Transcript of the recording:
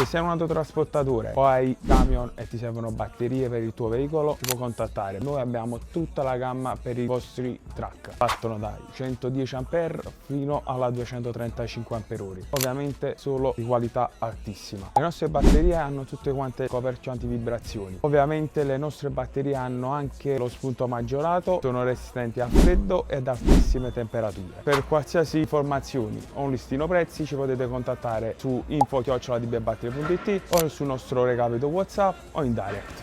Se sei un autotrasportatore o hai camion e ti servono batterie per il tuo veicolo, ti puoi contattare. Noi abbiamo tutta la gamma per i vostri track. Partono dai 110 A fino alla 235 Ah. Ovviamente solo di qualità altissima. Le nostre batterie hanno tutte quante coperchio antivibrazioni. Ovviamente le nostre batterie hanno anche lo spunto maggiorato, sono resistenti al freddo ed altissime temperature. Per qualsiasi informazioni o un listino prezzi ci potete contattare su info@dbbatterie.it o sul nostro recapito WhatsApp o in direct.